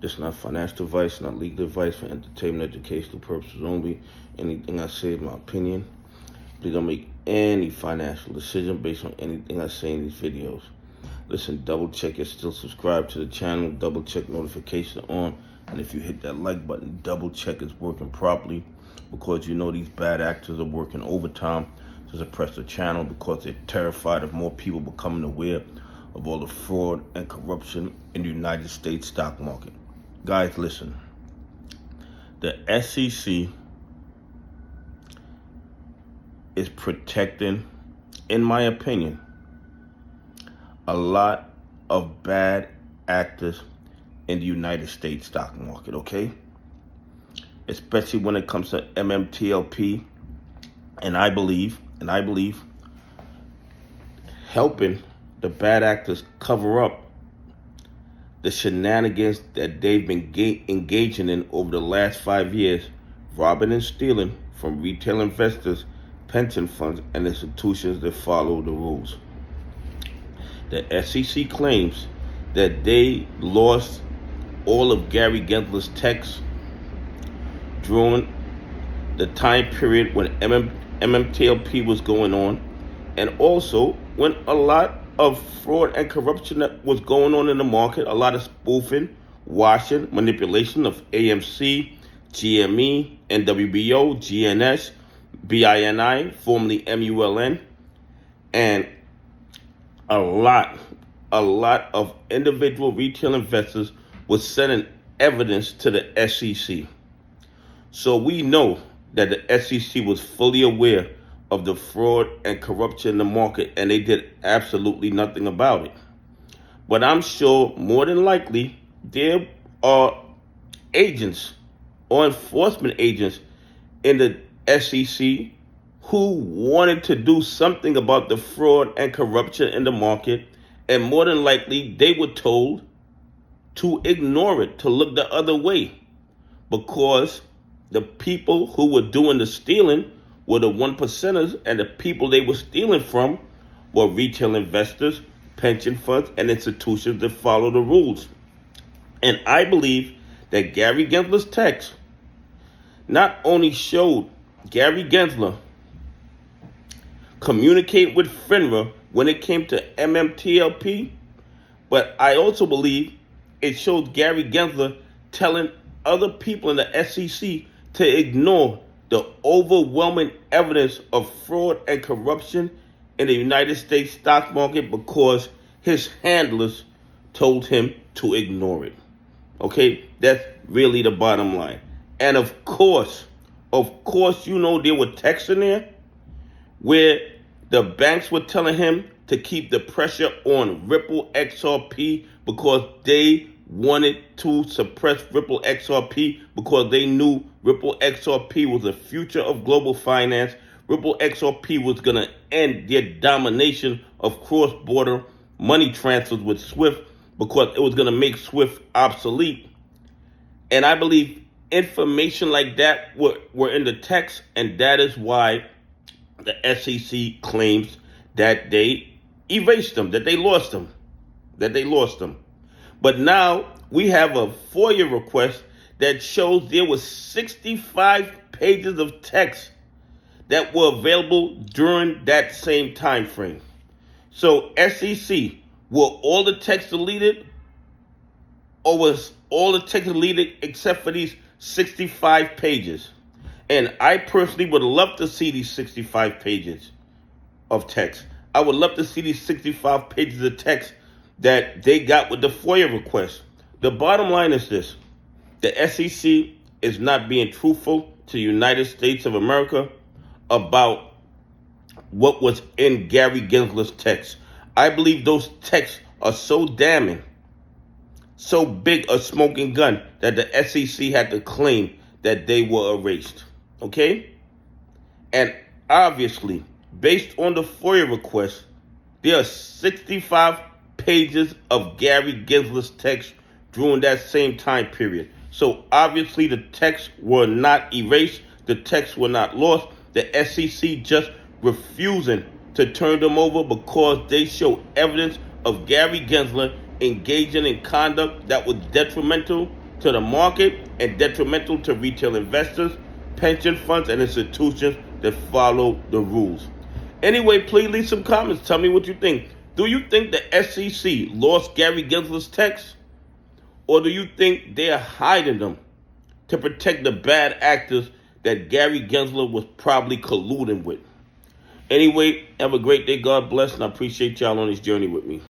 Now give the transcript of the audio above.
This is not financial advice, not legal advice, for entertainment, educational purposes only. Anything I say is my opinion. Please don't make any financial decision based on anything I say in these videos. Listen, double check you're still subscribed to the channel, double check notification on, and if you hit that like button, double check it's working properly, because you know these bad actors are working overtime to suppress the channel because they're terrified of more people becoming aware of all the fraud and corruption in the United States stock market. Guys, listen. The SEC is protecting, in my opinion, a lot of bad actors in the United States stock market, okay? Especially when it comes to MMTLP, and I believe helping the bad actors cover up the shenanigans that they've been engaging in over the last 5 years, robbing and stealing from retail investors, pension funds, and institutions that follow the rules. The SEC claims that they lost all of Gary Gensler's texts during the time period when MMTLP was going on, and also when a lot of fraud and corruption that was going on in the market, a lot of spoofing, washing, manipulation of AMC, GME, NWBO, GNS, BINI, formerly MULN, and a lot of individual retail investors was sending evidence to the SEC. So we know that the SEC was fully aware of the fraud and corruption in the market, and they did absolutely nothing about it. But I'm sure more than likely there are agents or enforcement agents in the SEC who wanted to do something about the fraud and corruption in the market, and more than likely they were told to ignore it, to look the other way, because the people who were doing the stealing were the 1%ers, and the people they were stealing from were retail investors, pension funds, and institutions that follow the rules. And I believe that Gary Gensler's text not only showed Gary Gensler communicate with FINRA when it came to MMTLP, but I also believe it showed Gary Gensler telling other people in the SEC to ignore the overwhelming evidence of fraud and corruption in the United States stock market because his handlers told him to ignore it. Okay, that's really the bottom line. And of course, you know there were texts in there where the banks were telling him to keep the pressure on Ripple XRP because they wanted to suppress Ripple XRP because they knew Ripple XRP was the future of global finance. Ripple XRP was going to end their domination of cross-border money transfers with SWIFT because it was going to make SWIFT obsolete. And I believe information like that were in the text, and that is why the SEC claims that they erased them, that they lost them. But now we have a FOIA request that shows there was 65 pages of text that were available during that same time frame. So SEC, were all the text deleted, or was all the text deleted except for these 65 pages? And I personally would love to see these 65 pages of text. I would love to see these 65 pages of text that they got with the FOIA request. The bottom line is this. The SEC is not being truthful to the United States of America about what was in Gary Gensler's text. I believe those texts are so damning, so big a smoking gun, that the SEC had to claim that they were erased. Okay? And obviously, based on the FOIA request, there are 65 pages of Gary Gensler's text during that same time period. So obviously the texts were not erased, the texts were not lost. The SEC just refusing to turn them over because they show evidence of Gary Gensler engaging in conduct that was detrimental to the market and detrimental to retail investors, pension funds, and institutions that follow the rules. Anyway, please leave some comments. Tell me what you think. Do you think the SEC lost Gary Gensler's text? Or do you think they are hiding them to protect the bad actors that Gary Gensler was probably colluding with? Anyway, have a great day. God bless, and I appreciate y'all on this journey with me.